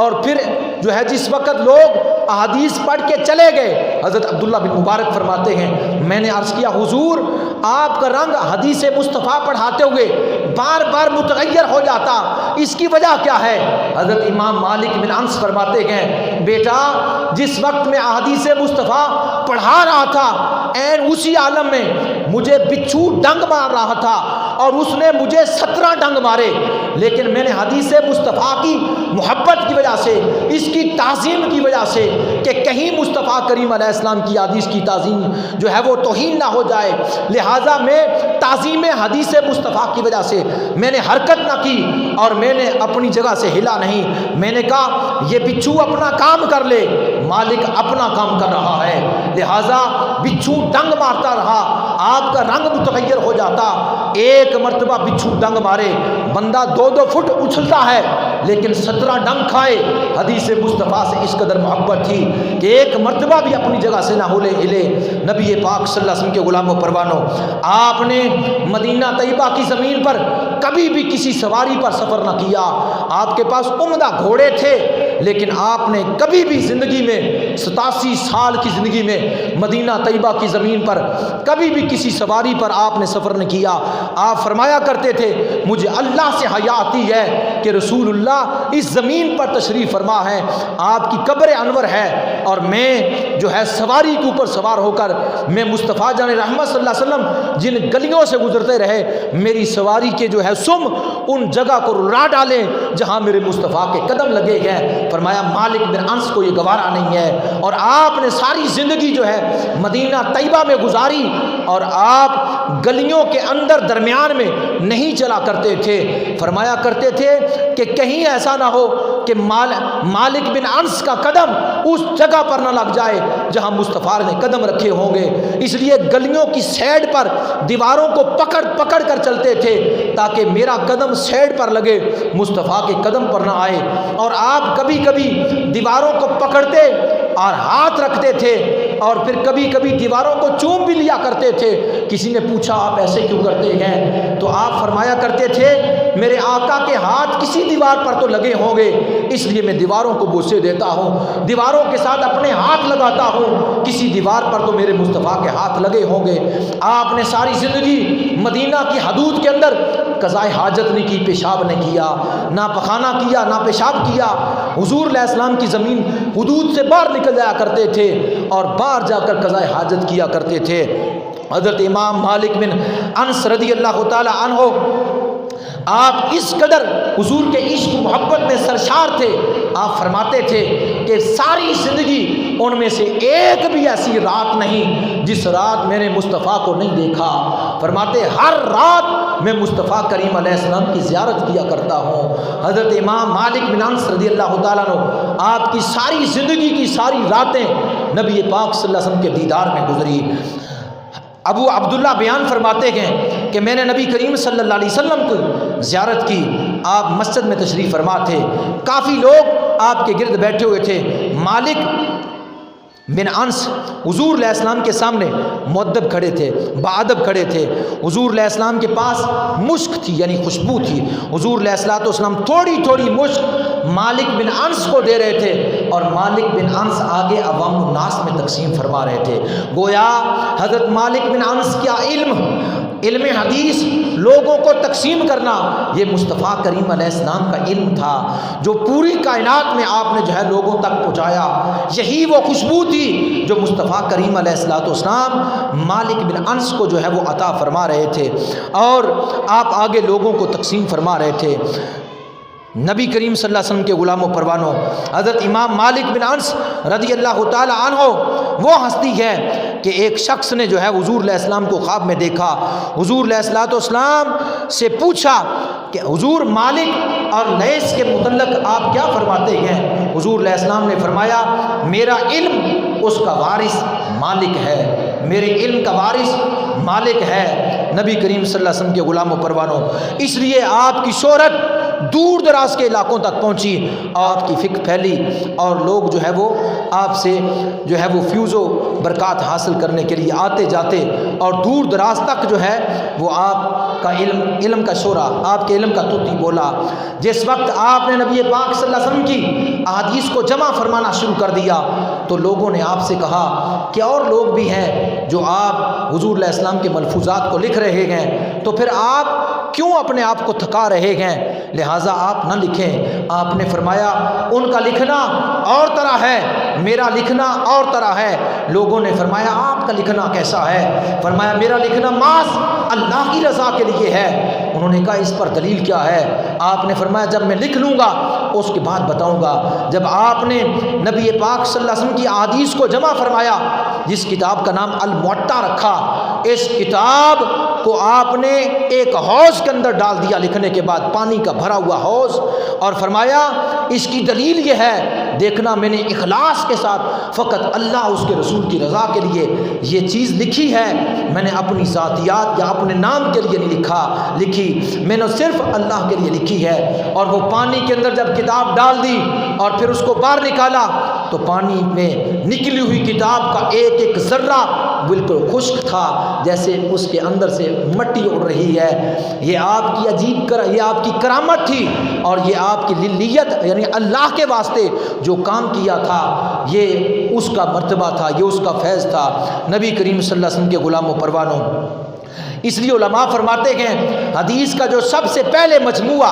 اور پھر جو ہے جس وقت لوگ احادیث پڑھ کے چلے گئے، حضرت عبداللہ بن مبارک فرماتے ہیں میں نے عرض کیا حضور آپ کا رنگ حدیث مصطفیٰ پڑھاتے ہوئے بار بار متغیر ہو جاتا، اس کی وجہ کیا ہے؟ حضرت امام مالک بن انس فرماتے ہیں بیٹا جس وقت میں احادیث مصطفیٰ پڑھا رہا تھا، عین اسی عالم میں مجھے بچھو ڈنگ مار رہا تھا، اور اس نے مجھے 17 ڈنگ مارے، لیکن میں نے حدیث مصطفیٰ کی محبت کی وجہ سے، اس کی تعظیم کی وجہ سے، کہ کہیں مصطفیٰ کریم علیہ السلام کی حدیث کی تعظیم جو ہے وہ توہین نہ ہو جائے، لہٰذا میں تعظیم حدیث مصطفیٰ کی وجہ سے میں نے حرکت نہ کی، اور میں نے اپنی جگہ سے ہلا نہیں، میں نے کہا یہ بچھو اپنا کام کر لے، مالک اپنا کام کر رہا ہے، لہٰذا بچھو ڈنگ مارتا رہا، آپ کا رنگ متغیر ہو جاتا۔ ایک مرتبہ بچھو ڈنگ مارے، بندہ 2-2 فٹ اچھلتا ہے، لیکن 17 ڈنگ کھائے، حدیث مصطفیٰ سے اس قدر محبت تھی کہ ایک مرتبہ بھی اپنی جگہ سے نہ ہلے۔ نبی پاک صلی اللہ علیہ وسلم کے غلاموں پروانوں، آپ نے مدینہ طیبہ کی زمین پر کبھی بھی کسی سواری پر سفر نہ کیا، آپ کے پاس عمدہ گھوڑے تھے، لیکن آپ نے کبھی بھی زندگی میں 87 سال کی زندگی میں مدینہ طیبہ کی زمین پر کبھی بھی کسی سواری پر آپ نے سفر نہ کیا۔ آپ فرمایا کرتے تھے مجھے اللہ سے حیا آتی ہے کہ رسول اللہ اس زمین پر تشریف فرما ہے، آپ کی قبر انور ہے، اور میں جو ہے سواری کے اوپر سوار ہو کر میں مصطفیٰ جان رحمت صلی اللہ علیہ وسلم جن گلیوں سے گزرتے رہے، میری سواری کے جو ہے سم ان جگہ کو رلا ڈالیں جہاں میرے مصطفیٰ کے قدم لگے گئے۔ فرمایا مالک بن انس کو یہ گوارا نہیں ہے، اور آپ نے ساری زندگی جو ہے مدینہ طیبہ میں گزاری، اور آپ گلیوں کے اندر درمیان میں نہیں چلا کرتے تھے، فرمایا کرتے تھے کہ کہیں ایسا نہ ہو کہ مالک بن انس کا قدم اس جگہ پر نہ لگ جائے جہاں مصطفیٰ نے قدم رکھے ہوں گے، اس لیے گلیوں کی سائڈ پر دیواروں کو پکڑ پکڑ کر چلتے تھے تاکہ میرا قدم سائڈ پر لگے، مصطفیٰ کے قدم پر نہ آئے۔ اور آپ کبھی کبھی دیواروں کو پکڑتے اور ہاتھ رکھتے تھے، اور پھر کبھی کبھی دیواروں کو چوم بھی لیا کرتے تھے۔ کسی نے پوچھا آپ ایسے کیوں کرتے ہیں؟ تو آپ فرمایا کرتے تھے میرے آقا کے ہاتھ کسی دیوار پر تو لگے ہوں گے، اس لیے میں دیواروں کو بوسے دیتا ہوں، دیواروں کے ساتھ اپنے ہاتھ لگاتا ہوں، کسی دیوار پر تو میرے مصطفیٰ کے ہاتھ لگے ہوں گے۔ آپ نے ساری زندگی مدینہ کی حدود کے اندر قضائے حاجت نہیں کی، پیشاب نہیں کیا، نہ پخانہ کیا نہ پیشاب کیا۔ حضور علیہ السلام کی زمین حدود سے باہر نکل جایا کرتے تھے اور باہر جا کر قضائے حاجت کیا کرتے تھے۔ حضرت امام مالک بن انس رضی اللہ تعالی عنہ آپ اس قدر حضور کے عشق و محبت میں سرشار تھے، آپ فرماتے تھے کہ ساری زندگی ان میں سے ایک بھی ایسی رات نہیں جس رات میں نے مصطفیٰ کو نہیں دیکھا۔ فرماتے ہر رات میں مصطفیٰ کریم علیہ السلام کی زیارت کیا کرتا ہوں۔ حضرت امام مالک بن انس رضی اللہ تعالیٰ عنہ آپ کی ساری زندگی کی ساری راتیں نبی پاک صلی اللہ علیہ وسلم کے دیدار میں گزری۔ ابو عبداللہ بیان فرماتے ہیں کہ میں نے نبی کریم صلی اللہ علیہ وسلم کو زیارت کی، آپ مسجد میں تشریف فرما تھے، کافی لوگ آپ کے گرد بیٹھے ہوئے تھے۔ مالک بن انس حضور علیہ السلام کے سامنے مؤدب کھڑے تھے، باادب کھڑے تھے۔ حضور علیہ السلام کے پاس مشک تھی، یعنی خوشبو تھی۔ حضور علیہ السلام تھوڑی تھوڑی مشک مالک بن انس کو دے رہے تھے، اور مالک بن انس آگے عوام الناس میں تقسیم فرما رہے تھے۔ گویا حضرت مالک بن انس کیا علم حدیث لوگوں کو تقسیم کرنا یہ مصطفیٰ کریم علیہ السلام کا علم تھا، جو پوری کائنات میں آپ نے جو ہے لوگوں تک پہنچایا۔ یہی وہ خوشبو تھی جو مصطفیٰ کریم علیہ السلام مالک بن انس کو جو ہے وہ عطا فرما رہے تھے، اور آپ آگے لوگوں کو تقسیم فرما رہے تھے۔ نبی کریم صلی اللہ علیہ وسلم کے غلام و پروانوں، حضرت امام مالک بن انس رضی اللہ تعالی عنہ وہ ہستی ہے کہ ایک شخص نے جو ہے حضور علیہ السلام کو خواب میں دیکھا، حضور علیہ السلام سے پوچھا کہ حضور مالک اور لیث کے متعلق آپ کیا فرماتے ہیں؟ حضور علیہ السلام نے فرمایا میرا علم اس کا وارث مالک ہے، میرے علم کا وارث مالک ہے۔ نبی کریم صلی اللہ علیہ وسلم کے غلام و پروانوں، اس لیے آپ کی شہرت دور دراز کے علاقوں تک پہنچی، آپ کی فکر پھیلی اور لوگ جو ہے وہ آپ سے جو ہے وہ فیوز و برکات حاصل کرنے کے لیے آتے جاتے، اور دور دراز تک جو ہے وہ آپ کا علم کا شورا، آپ کے علم کا توتی بولا۔ جس وقت آپ نے نبی پاک صلی اللہ علیہ وسلم کی احادیث کو جمع فرمانا شروع کر دیا تو لوگوں نے آپ سے کہا کہ اور لوگ بھی ہیں جو آپ حضور علیہ السلام کے ملفوظات کو لکھ رہے ہیں، تو پھر آپ کیوں اپنے آپ کو تھکا رہے ہیں؟ لہٰذا آپ نہ لکھیں۔ آپ نے فرمایا ان کا لکھنا اور طرح ہے، میرا لکھنا اور طرح ہے۔ لوگوں نے فرمایا آپ کا لکھنا کیسا ہے؟ فرمایا میرا لکھنا محض اللہ کی رضا کے لیے ہے۔ انہوں نے کہا اس پر دلیل کیا ہے؟ آپ نے فرمایا جب میں لکھ لوں گا اس کے بعد بتاؤں گا۔ جب آپ نے نبی پاک صلی اللہ علیہ وسلم کی احادیث کو جمع فرمایا، جس کتاب کا نام الموطا رکھا، اس کتاب کو آپ نے ایک حوض کے اندر ڈال دیا لکھنے کے بعد، پانی کا بھرا ہوا حوض، اور فرمایا اس کی دلیل یہ ہے، دیکھنا میں نے اخلاص کے ساتھ فقط اللہ اس کے رسول کی رضا کے لیے یہ چیز لکھی ہے، میں نے اپنی ذاتیات یا اپنے نام کے لیے نہیں لکھی، میں نے صرف اللہ کے لیے لکھی ہے۔ اور وہ پانی کے اندر جب کتاب ڈال دی اور پھر اس کو باہر نکالا تو پانی میں نکلی ہوئی کتاب کا ایک ایک ذرہ بالکل خشک تھا، جیسے اس کے اندر سے مٹی اڑ رہی ہے۔ یہ آپ کی یہ آپ کی کرامت تھی، اور یہ آپ کی للیت یعنی اللہ کے واسطے جو کام کیا تھا یہ اس کا مرتبہ تھا، یہ اس کا فیض تھا۔ نبی کریم صلی اللہ علیہ وسلم کے غلام و پروانوں، اس لیے علماء فرماتے ہیں حدیث کا جو سب سے پہلے مجموعہ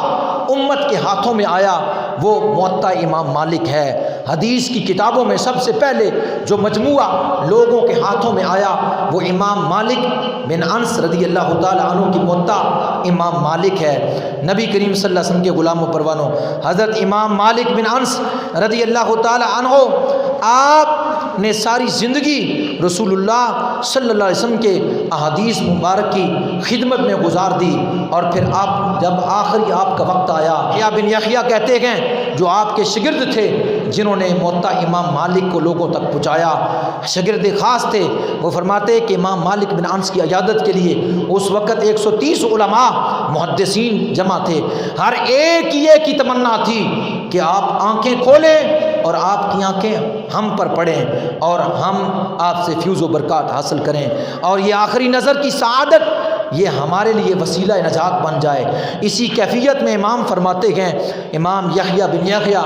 امت کے ہاتھوں میں آیا وہ موطا امام مالک ہے۔ حدیث کی کتابوں میں سب سے پہلے جو مجموعہ لوگوں کے ہاتھوں میں آیا وہ امام مالک بن انس رضی اللہ تعالیٰ عنہ کی موطا امام مالک ہے۔ نبی کریم صلی اللہ علیہ وسلم کے غلام و پروانوں، حضرت امام مالک بن انس رضی اللہ تعالیٰ عنہ آپ نے ساری زندگی رسول اللہ صلی اللہ علیہ وسلم کے احادیث مبارک کی خدمت میں گزار دی، اور پھر آپ جب آخری آپ کا وقت آیا، یحییٰ بن یحییٰ کہتے ہیں جو آپ کے شاگرد تھے جنہوں نے موطا امام مالک کو لوگوں تک پہنچایا، شاگرد خاص تھے، وہ فرماتے کہ امام مالک بن انس کی عیادت کے لیے اس وقت 130 علماء محدثین جمع تھے، ہر ایک کی تمنا تھی کہ آپ آنکھیں کھولیں اور آپ کی آنکھیں ہم پر پڑیں اور ہم آپ سے فیوز و برکات حاصل کریں، اور یہ آخری نظر کی سعادت یہ ہمارے لیے وسیلہ نجات بن جائے۔ اسی کیفیت میں امام فرماتے ہیں، امام یحییٰ بن یحییٰ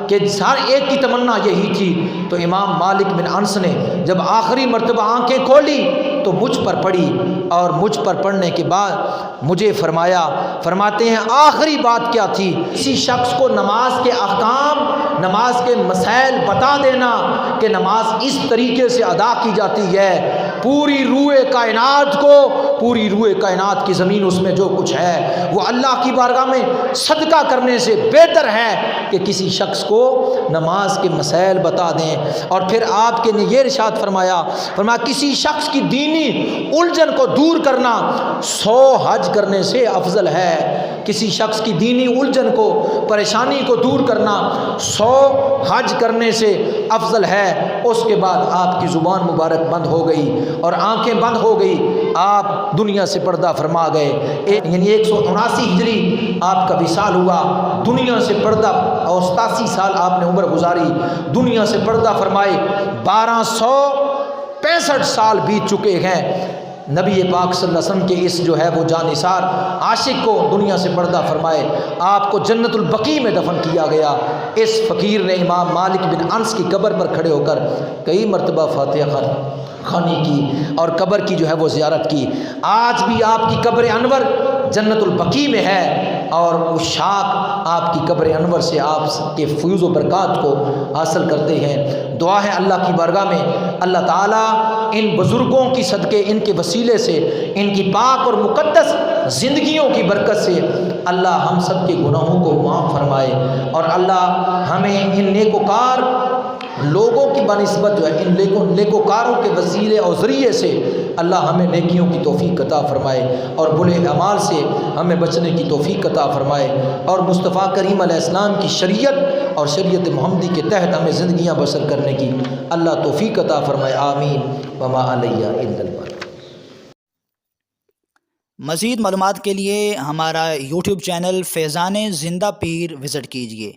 کہ ہر ایک کی تمنا یہی تھی، تو امام مالک بن انس نے جب آخری مرتبہ آنکھیں کھولی تو مجھ پر پڑی، اور مجھ پر پڑنے کے بعد مجھے فرماتے ہیں آخری بات کیا تھی؟ کسی شخص کو نماز کے احکام، نماز کے مسائل بتا دینا کہ نماز اس طریقے سے ادا کی جاتی ہے، پوری روح کائنات کی زمین اس میں جو کچھ ہے وہ اللہ کی بارگاہ میں صدقہ کرنے سے بہتر ہے کہ کسی شخص کو نماز کے مسائل بتا دیں۔ اور پھر آپ کے نے یہ ارشاد فرمایا کسی شخص کی دینی الجھن کو دور کرنا 100 حج کرنے سے افضل ہے۔ کسی شخص کی دینی الجھن کو، پریشانی کو دور کرنا 100 حج کرنے سے افضل ہے۔ اس کے بعد آپ کی زبان مبارک بند ہو گئی اور آنکھیں بند ہو گئی، آپ دنیا سے پردہ فرما گئے، یعنی 179 ہجری آپ کا وصال ہوا، دنیا سے پردہ، اور 87 سال آپ نے عمر گزاری، دنیا سے پردہ فرمائے، 1265 سال بیت چکے ہیں۔ نبی پاک صلی اللہ علیہ وسلم کے اس جو ہے وہ جانثار عاشق کو دنیا سے پردہ فرمائے، آپ کو جنت البقیع میں دفن کیا گیا۔ اس فقیر نے امام مالک بن انس کی قبر پر کھڑے ہو کر کئی مرتبہ فاتحہ خوانی کی اور قبر کی جو ہے وہ زیارت کی۔ آج بھی آپ کی قبر انور جنت البقیع میں ہے، اور عشاق آپ کی قبر انور سے آپ کے فیوز و برکات کو حاصل کرتے ہیں۔ دعا ہے اللہ کی بارگاہ میں اللہ تعالیٰ ان بزرگوں کی صدقے، ان کے وسیلے سے، ان کی پاک اور مقدس زندگیوں کی برکت سے اللہ ہم سب کے گناہوں کو معاف فرمائے، اور اللہ ہمیں ان نیکوکار لوگوں کی بنسبت جو ہے ان نیکوکاروں کے وسیلے اور ذریعے سے اللہ ہمیں نیکیوں کی توفیق عطا فرمائے، اور برے اعمال سے ہمیں بچنے کی توفیق عطا فرمائے، اور مصطفیٰ کریم علیہ السلام کی شریعت اور شریعت محمدی کے تحت ہمیں زندگیاں بسر کرنے کی اللہ توفیق عطا فرمائے، آمین وما علیہ الا البلاغ۔ مزید معلومات کے لیے ہمارا یوٹیوب چینل فیضان زندہ پیر وزٹ کیجیے۔